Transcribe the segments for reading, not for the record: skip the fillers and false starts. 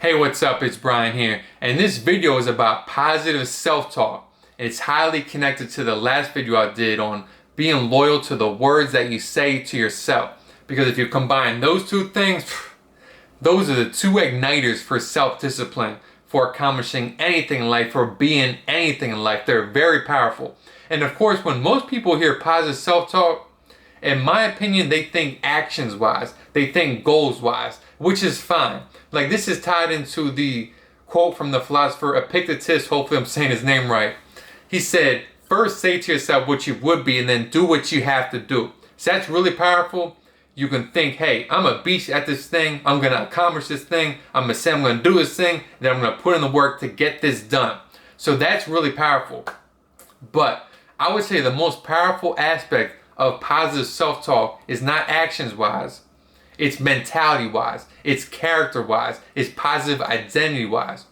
Hey, what's up? It's Brian here, and this video is about positive self-talk. It's highly connected to the last video I did on being loyal to the words that you say to yourself. Because if you combine those two things, those are the two igniters for self-discipline, for accomplishing anything in life, for being anything in life. They're very powerful. And of course, when most people hear positive self-talk, in my opinion, they think actions-wise, they think goals-wise, which is fine. Like, this is tied into the quote from the philosopher Epictetus, hopefully I'm saying his name right. He said, first say to yourself what you would be and then do what you have to do. So that's really powerful. You can think, hey, I'm a beast at this thing. I'm going to accomplish this thing. I'm going to say I'm going to do this thing. Then I'm going to put in the work to get this done. So that's really powerful. But I would say the most powerful aspect of positive self-talk is not actions-wise. It's mentality-wise. It's character-wise. It's positive identity-wise.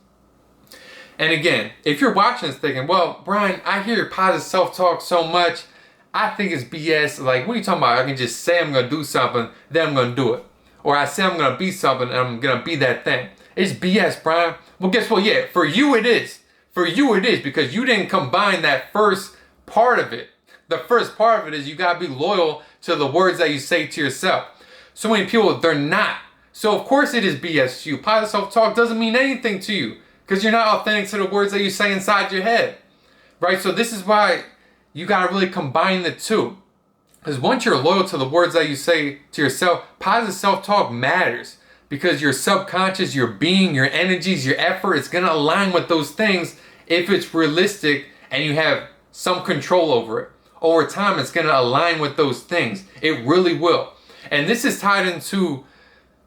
And again, if you're watching this thinking, well, Brian, I hear positive self-talk so much, I think it's BS. Like, what are you talking about? I can just say I'm going to do something, then I'm going to do it. Or I say I'm going to be something, and I'm going to be that thing. It's BS, Brian. Well, guess what? Yeah, for you it is. For you it is, because you didn't combine that first part of it. The first part of it is you got to be loyal to the words that you say to yourself. So many people, they're not. So of course it is BS to you. Positive self-talk doesn't mean anything to you because you're not authentic to the words that you say inside your head. Right? So this is why you got to really combine the two. Because once you're loyal to the words that you say to yourself, positive self-talk matters. Because your subconscious, your being, your energies, your effort, it's going to align with those things if it's realistic and you have some control over it. Over time, it's going to align with those things. It really will. And this is tied into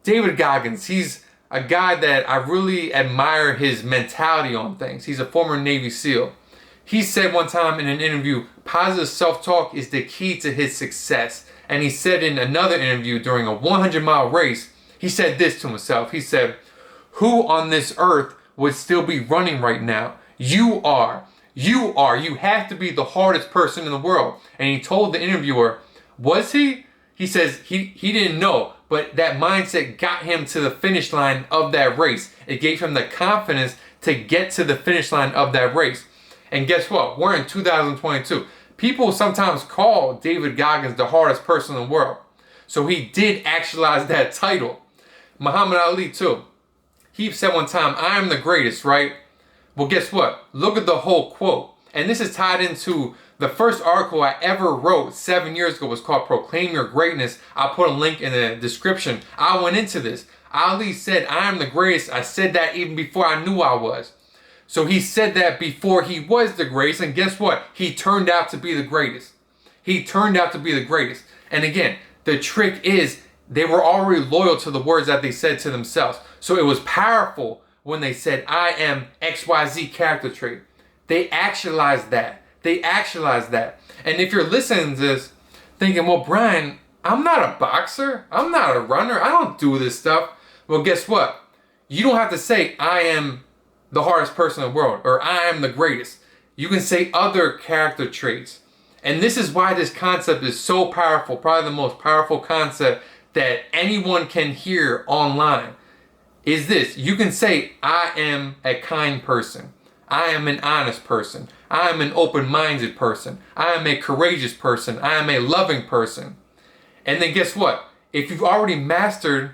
David Goggins. He's a guy that I really admire his mentality on things. He's a former Navy SEAL. He said one time in an interview, positive self-talk is the key to his success. And he said in another interview during a 100-mile race, he said this to himself. He said, who on this earth would still be running right now? You are. You are. You have to be the hardest person in the world. And he told the interviewer, was he? He says he didn't know, but that mindset got him to the finish line of that race. It gave him the confidence to get to the finish line of that race. And guess what? We're in 2022. People sometimes call David Goggins the hardest person in the world. So he did actualize that title. Muhammad Ali too. He said one time, I am the greatest, right? Well, guess what? Look at the whole quote. And this is tied into the first article I ever wrote 7 years ago. Was called Proclaim Your Greatness. I'll put a link in the description. I went into this. Ali said, I am the greatest. I said that even before I knew I was. So he said that before he was the greatest. And guess what? He turned out to be the greatest. He turned out to be the greatest. And again, the trick is they were already loyal to the words that they said to themselves. So it was powerful when they said, I am XYZ character trait. They actualized that. They actualized that. And if you're listening to this thinking, well, Brian, I'm not a boxer. I'm not a runner. I don't do this stuff. Well, guess what? You don't have to say, I am the hardest person in the world or I am the greatest. You can say other character traits. And this is why this concept is so powerful, probably the most powerful concept that anyone can hear online. Is this. You can say, I am a kind person. I am an honest person. I am an open-minded person. I am a courageous person. I am a loving person. And then guess what? If you've already mastered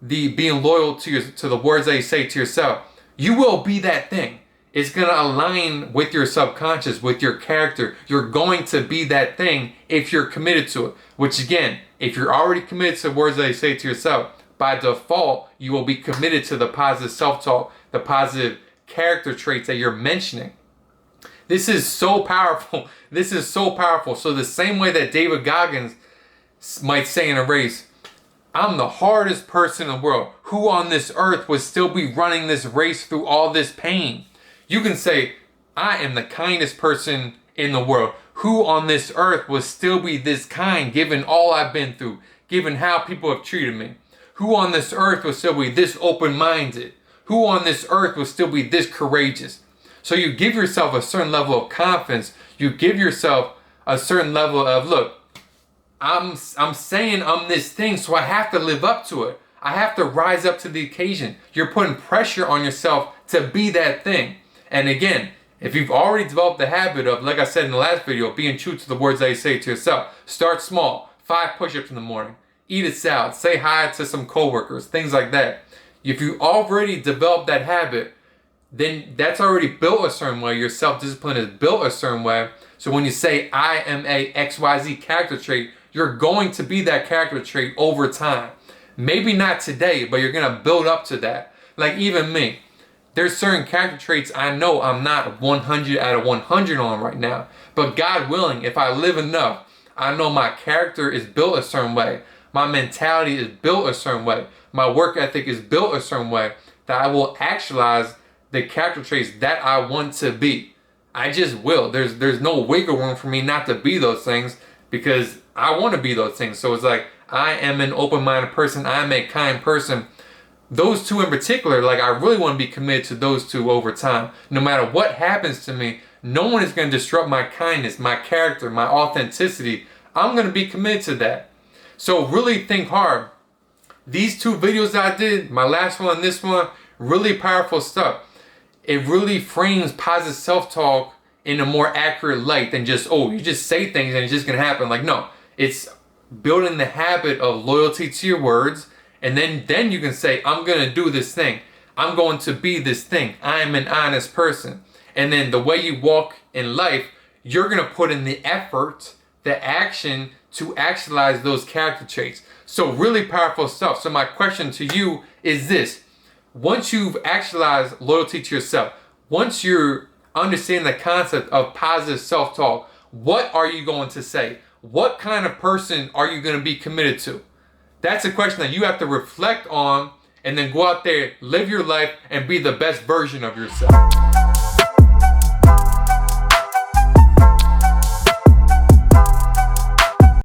the being loyal to the words that you say to yourself, you will be that thing. It's going to align with your subconscious, with your character. You're going to be that thing if you're committed to it. Which again, if you're already committed to the words that you say to yourself, by default, you will be committed to the positive self-talk, the positive character traits that you're mentioning. This is so powerful. This is so powerful. So the same way that David Goggins might say in a race, I'm the hardest person in the world. Who on this earth would still be running this race through all this pain? You can say, I am the kindest person in the world. Who on this earth would still be this kind given all I've been through, given how people have treated me? Who on this earth would still be this open-minded? Who on this earth will still be this courageous? So you give yourself a certain level of confidence. You give yourself a certain level of, look, I'm saying I'm this thing, so I have to live up to it. I have to rise up to the occasion. You're putting pressure on yourself to be that thing. And again, if you've already developed the habit of, like I said in the last video, being true to the words that you say to yourself, start small, 5 push-ups in the morning, eat a salad, say hi to some coworkers, things like that. If you already developed that habit, then that's already built a certain way. Your self-discipline is built a certain way. So when you say, I am a XYZ character trait, you're going to be that character trait over time. Maybe not today, but you're going to build up to that. Like even me, there's certain character traits I know I'm not 100 out of 100 on right now. But God willing, if I live enough, I know my character is built a certain way. My mentality is built a certain way. My work ethic is built a certain way that I will actualize the character traits that I want to be. I just will. There's no wiggle room for me not to be those things because I want to be those things. So it's like, I am an open-minded person. I am a kind person. Those two in particular, like I really want to be committed to those two over time. No matter what happens to me, no one is going to disrupt my kindness, my character, my authenticity. I'm going to be committed to that. So really think hard. These 2 videos I did, my last one and this one, really powerful stuff. It really frames positive self-talk in a more accurate light than just, oh, you just say things and it's just going to happen. Like, no, it's building the habit of loyalty to your words. And then you can say, I'm going to do this thing. I'm going to be this thing. I am an honest person. And then the way you walk in life, you're going to put in the effort, the action to actualize those character traits. So really powerful stuff. So my question to you is this. Once you've actualized loyalty to yourself, once you're understanding the concept of positive self-talk, what are you going to say? What kind of person are you going to be committed to? That's a question that you have to reflect on and then go out there, live your life, and be the best version of yourself.